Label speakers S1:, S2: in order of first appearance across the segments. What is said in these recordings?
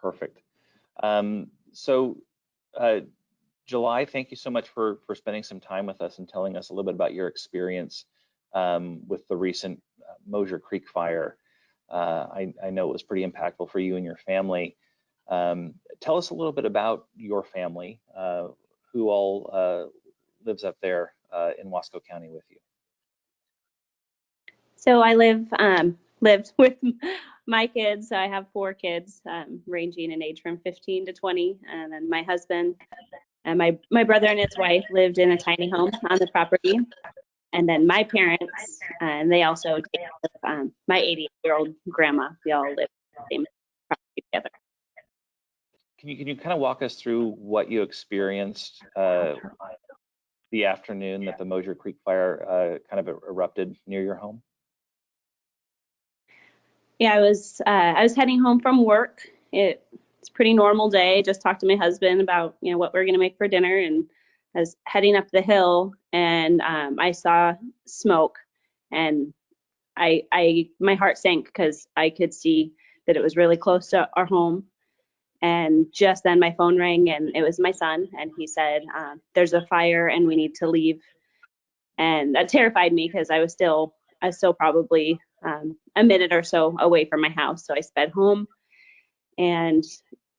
S1: Perfect. So July, thank you so much for spending some time with us and telling us a little bit about your experience with the recent Mosier Creek fire. I know it was pretty impactful for you and your family. Tell us a little bit about your family, who all lives up there in Wasco County with you.
S2: So I lived with my kids. I have 4 kids, ranging in age from 15 to 20, and then my husband and my brother and his wife lived in a tiny home on the property. And then my parents, and they also did with my 88-year-old grandma. We all lived in the same property together.
S1: Can you kind of walk us through what you experienced the afternoon that the Mosier Creek fire kind of erupted near your home?
S2: Yeah, I was heading home from work. It's a pretty normal day. Just talked to my husband about what we're gonna make for dinner, and I was heading up the hill, and I saw smoke, and my heart sank because I could see that it was really close to our home. And just then my phone rang, and it was my son, and he said, "There's a fire and we need to leave." And that terrified me because I was still probably a minute or so away from my house. So I sped home and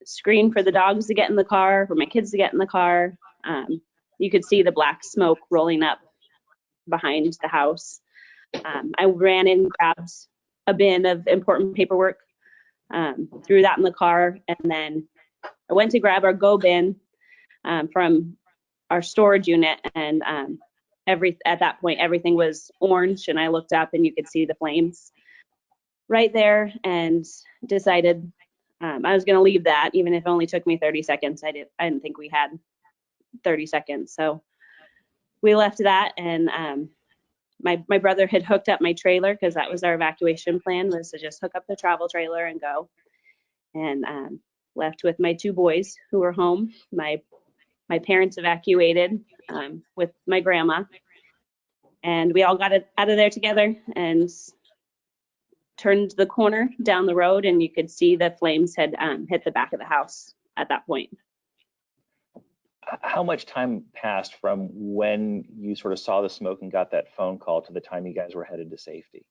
S2: screamed for the dogs to get in the car, for my kids to get in the car. You could see the black smoke rolling up behind the house. I ran in, grabbed a bin of important paperwork, threw that in the car, and then I went to grab our go bin from our storage unit, and at that point everything was orange, and I looked up and you could see the flames right there, and decided I was going to leave that, even if it only took me 30 seconds. I didn't think we had 30 seconds, so we left that, and my brother had hooked up my trailer because that was our evacuation plan, was to just hook up the travel trailer and go, and left with my 2 boys who were home. My parents evacuated with my grandma, and we all got out of there together and turned the corner down the road, and you could see the flames had hit the back of the house at that point.
S1: How much time passed from when you sort of saw the smoke and got that phone call to the time you guys were headed to safety?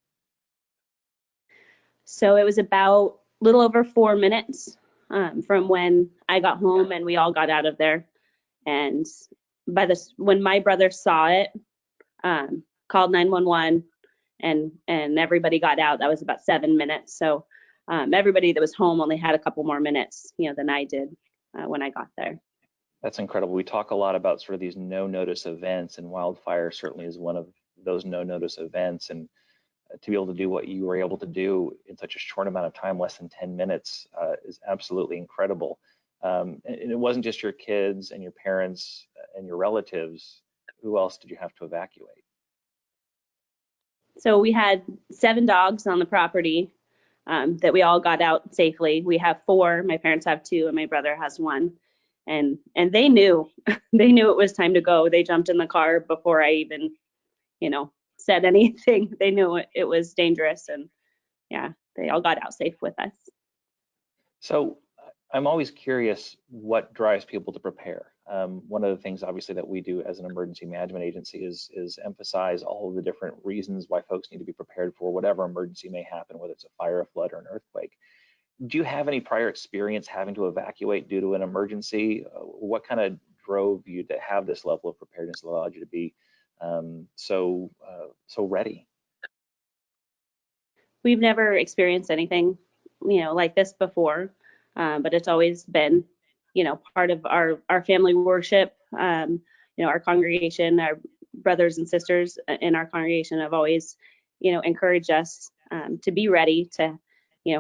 S2: So it was about a little over 4 minutes from when I got home and we all got out of there. And when my brother saw it, called 911, and everybody got out. That was about 7 minutes. So everybody that was home only had a couple more minutes, than I did when I got there.
S1: That's incredible. We talk a lot about sort of these no-notice events, and wildfire certainly is one of those no-notice events. And to be able to do what you were able to do in such a short amount of time, less than 10 minutes, is absolutely incredible. And it wasn't just your kids and your parents and your relatives. Who else did you have to evacuate?
S2: So we had 7 dogs on the property that we all got out safely. We have 4. My parents have 2, and my brother has 1. And they knew they knew it was time to go. They jumped in the car before I even, said anything. They knew it was dangerous, and yeah, they all got out safe with us.
S1: So I'm always curious what drives people to prepare. One of the things, obviously, that we do as an emergency management agency is emphasize all of the different reasons why folks need to be prepared for whatever emergency may happen, whether it's a fire, a flood, or an earthquake. Do you have any prior experience having to evacuate due to an emergency? What kind of drove you to have this level of preparedness that allowed you to be so ready?
S2: We've never experienced anything, like this before, but it's always been, part of our family worship. Our congregation, our brothers and sisters in our congregation have always, encouraged us to be ready to,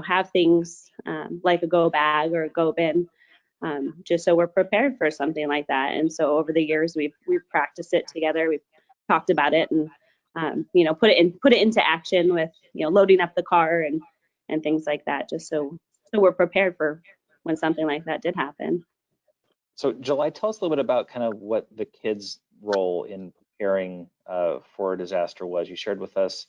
S2: have things like a go bag or a go bin, just so we're prepared for something like that. And so over the years, we've practiced it together. We've talked about it, and put it into action with loading up the car and things like that, just so we're prepared for when something like that did happen.
S1: So July, tell us a little bit about kind of what the kids' role in preparing for a disaster was. You shared with us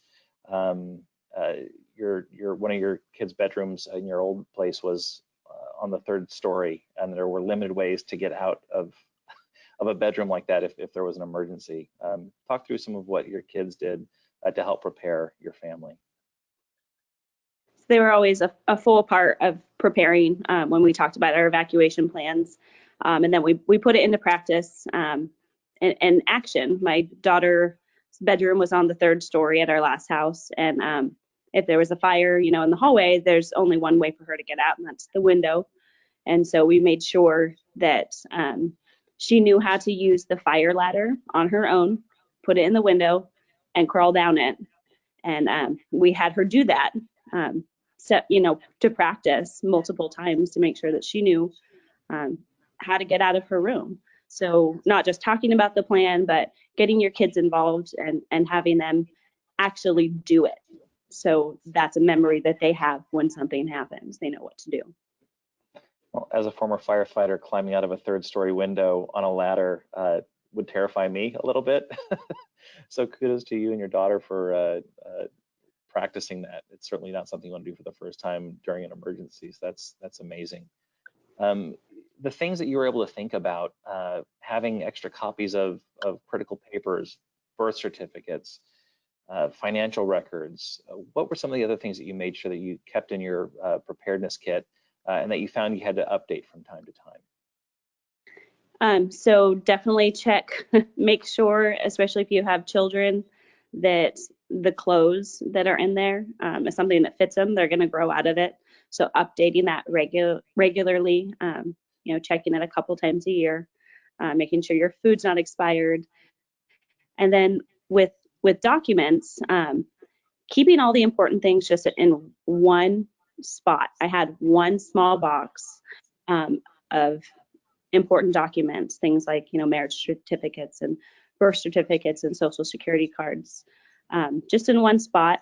S1: your one of your kids' bedrooms in your old place was on the third story, and there were limited ways to get out of a bedroom like that if there was an emergency. Talk through some of what your kids did to help prepare your family.
S2: They were always a full part of preparing when we talked about our evacuation plans. And then we put it into practice and action. My daughter's bedroom was on the third story at our last house. And if there was a fire, in the hallway, there's only one way for her to get out, and that's the window. And so we made sure that she knew how to use the fire ladder on her own, put it in the window, and crawl down it. And we had her do that. To practice multiple times to make sure that she knew how to get out of her room. So not just talking about the plan, but getting your kids involved and having them actually do it. So that's a memory that they have when something happens. They know what to do.
S1: Well, as a former firefighter, climbing out of a third-story window on a ladder would terrify me a little bit. So kudos to you and your daughter for practicing that. It's certainly not something you want to do for the first time during an emergency. So that's amazing. The things that you were able to think about, having extra copies of critical papers, birth certificates, financial records, what were some of the other things that you made sure that you kept in your preparedness kit and that you found you had to update from time to time?
S2: So definitely check, make sure, especially if you have children, that the clothes that are in there is something that fits them. They're going to grow out of it. So updating that regularly, checking it a couple times a year, making sure your food's not expired. And then with documents, keeping all the important things just in one spot. I had one small box of important documents, things like, marriage certificates and birth certificates and social security cards, just in one spot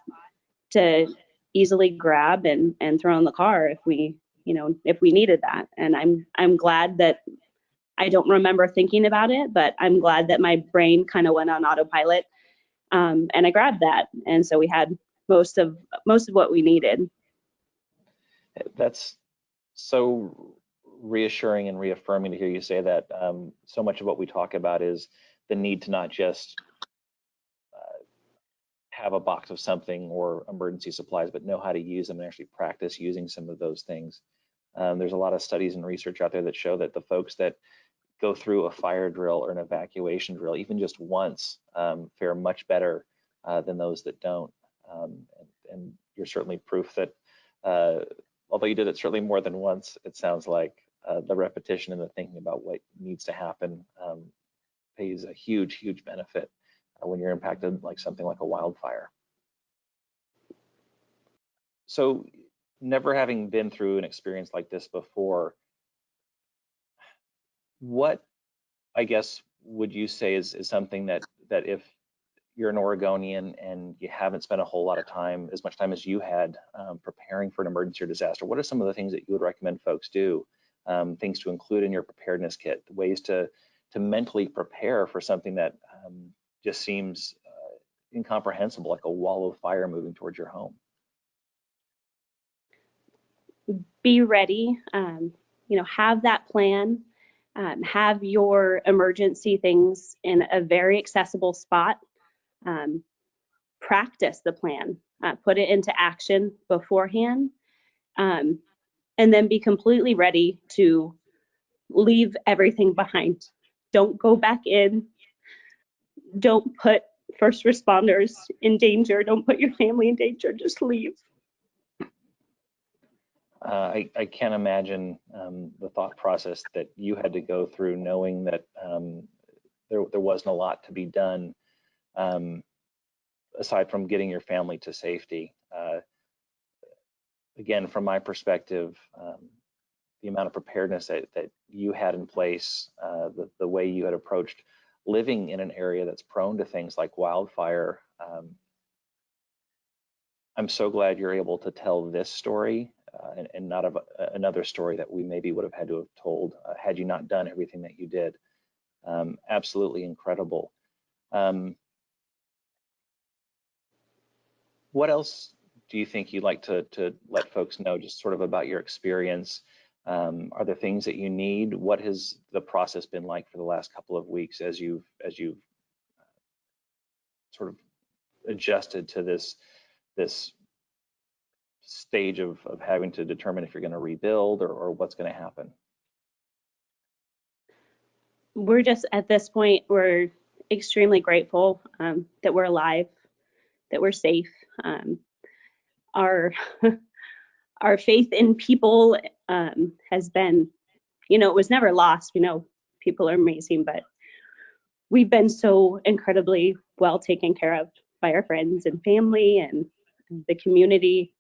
S2: to easily grab and throw in the car if we needed that. And I'm glad that I don't remember thinking about it, but I'm glad that my brain kind of went on autopilot, and I grabbed that. And so we had most of what we needed.
S1: That's so reassuring and reaffirming to hear you say that. So much of what we talk about is the need to not just have a box of something or emergency supplies, but know how to use them and actually practice using some of those things. There's a lot of studies and research out there that show that the folks that go through a fire drill or an evacuation drill, even just once, fare much better than those that don't. And you're certainly proof that although you did it certainly more than once, it sounds like the repetition and the thinking about what needs to happen pays a huge, huge benefit when you're impacted like something like a wildfire. So never having been through an experience like this before, what, I guess, would you say is something that if you're an Oregonian and you haven't spent a whole lot of time, as much time as you had, preparing for an emergency or disaster, what are some of the things that you would recommend folks do, things to include in your preparedness kit, ways to mentally prepare for something that just seems incomprehensible, like a wall of fire moving towards your home?
S2: Be ready, have that plan, have your emergency things in a very accessible spot. Practice the plan, put it into action beforehand, and then be completely ready to leave everything behind. Don't go back in. Don't put first responders in danger. Don't put your family in danger. Just leave.
S1: I can't imagine the thought process that you had to go through, knowing that there wasn't a lot to be done aside from getting your family to safety. Again, from my perspective, the amount of preparedness that you had in place, the way you had approached living in an area that's prone to things like wildfire. I'm so glad you're able to tell this story and not another story that we maybe would have had to have told had you not done everything that you did. Absolutely incredible. What else do you think you'd like to let folks know, just sort of about your experience Are there things that you need? What has the process been like for the last couple of weeks as you've sort of adjusted to this stage of having to determine if you're going to rebuild or what's going to happen?
S2: We're just at this point, we're extremely grateful that we're alive, that we're safe. Our our faith in people has been, it was never lost. People are amazing, but we've been so incredibly well taken care of by our friends and family and the community.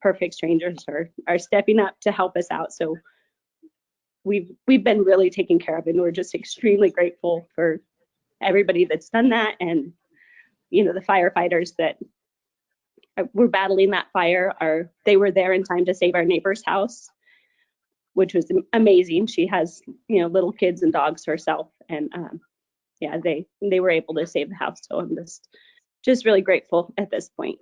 S2: Perfect strangers are stepping up to help us out. So we've been really taken care of, and we're just extremely grateful for everybody that's done that, and the firefighters that were battling that fire. They were there in time to save our neighbor's house, which was amazing. She has little kids and dogs herself, and yeah, they were able to save the house. So I'm just really grateful at this point.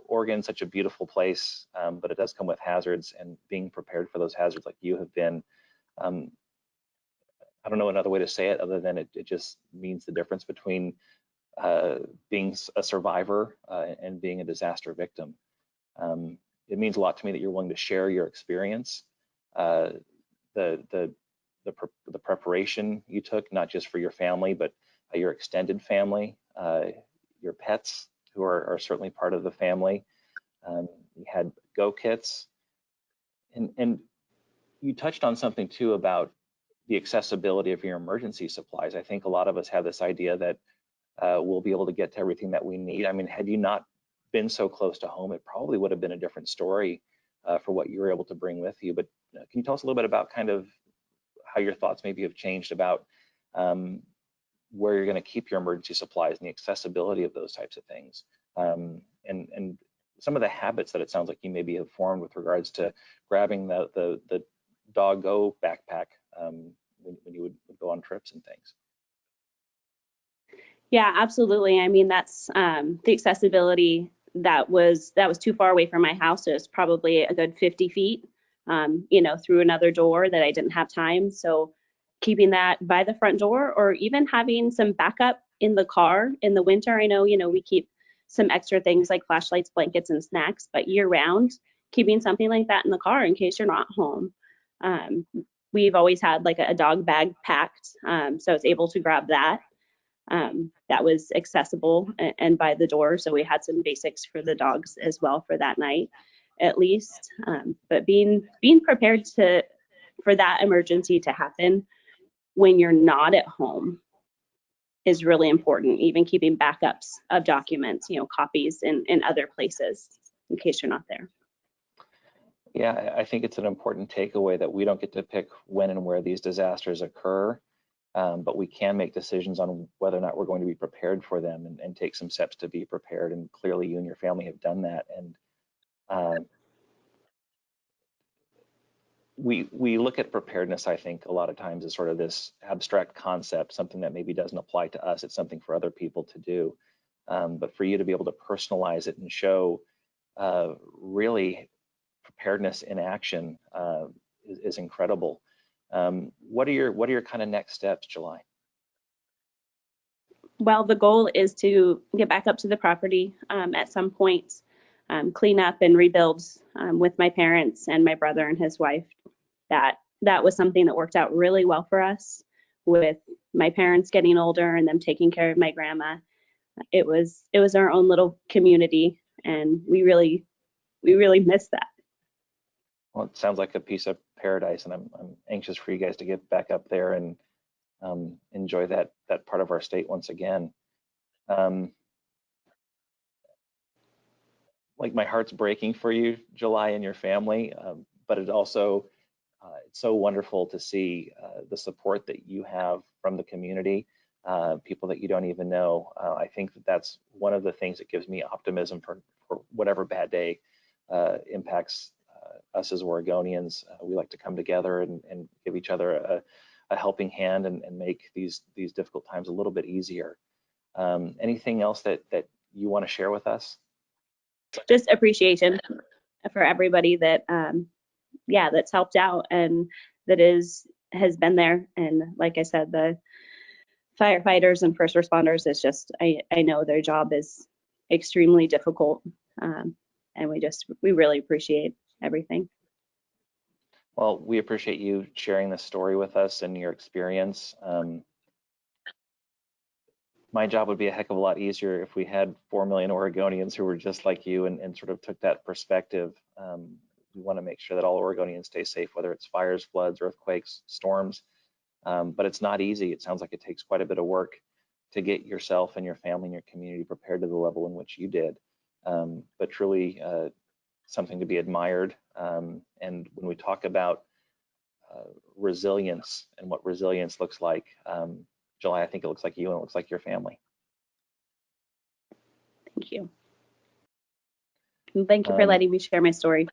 S1: Oregon's such a beautiful place, but it does come with hazards, and being prepared for those hazards like you have been, I don't know another way to say it other than it just means the difference between being a survivor and being a disaster victim. It means a lot to me that you're willing to share your experience, the preparation you took, not just for your family, but your extended family, your pets, who are certainly part of the family. You had go kits, and you touched on something too about the accessibility of your emergency supplies. I think a lot of us have this idea that we'll be able to get to everything that we need. I mean, had you not been so close to home, it probably would have been a different story for what you were able to bring with you. But can you tell us a little bit about kind of how your thoughts maybe have changed about where you're going to keep your emergency supplies and the accessibility of those types of things, and some of the habits that it sounds like you maybe have formed with regards to grabbing the dog go backpack when you would go on trips and things?
S2: Yeah, absolutely. I mean, that's the accessibility that was too far away from my house. It was probably a good 50 feet, through another door that I didn't have time. So keeping that by the front door, or even having some backup in the car in the winter. I know, we keep some extra things like flashlights, blankets, and snacks, but year round, keeping something like that in the car in case you're not home. We've always had like a dog bag packed, so I was able to grab that. That was accessible and by the door. So we had some basics for the dogs as well for that night, at least. But being prepared for that emergency to happen when you're not at home is really important. Even keeping backups of documents, copies in other places in case you're not there.
S1: Yeah, I think it's an important takeaway that we don't get to pick when and where these disasters occur. But we can make decisions on whether or not we're going to be prepared for them and take some steps to be prepared. And clearly you and your family have done that. And we look at preparedness, I think, a lot of times as sort of this abstract concept, something that maybe doesn't apply to us. It's something for other people to do. But for you to be able to personalize it and show really preparedness in action is incredible. What are your kind of next steps, July?
S2: Well, the goal is to get back up to the property at some point, clean up and rebuild with my parents and my brother and his wife. That was something that worked out really well for us, with my parents getting older and them taking care of my grandma. It was our own little community, and we really miss that.
S1: Well, it sounds like a piece of paradise, and I'm anxious for you guys to get back up there and enjoy that part of our state once again. Like, my heart's breaking for you, July, and your family, but it also it's so wonderful to see the support that you have from the community, people that you don't even know. I think that's one of the things that gives me optimism for whatever bad day impacts us as Oregonians. We like to come together and give each other a helping hand and make these difficult times a little bit easier. Anything else that you want to share with us?
S2: Just appreciation for everybody that yeah, that's helped out and that has been there. And like I said, the firefighters and first responders is just, I know their job is extremely difficult. And we really appreciate everything.
S1: Well, we appreciate you sharing this story with us and your experience. My job would be a heck of a lot easier if we had 4 million Oregonians who were just like you and sort of took that perspective. We want to make sure that all Oregonians stay safe, whether it's fires, floods, earthquakes, storms. But it's not easy. It sounds like it takes quite a bit of work to get yourself and your family and your community prepared to the level in which you did. But truly something to be admired. And when we talk about resilience and what resilience looks like, July, I think it looks like you and it looks like your family.
S2: Thank you. And thank you for letting me share my story.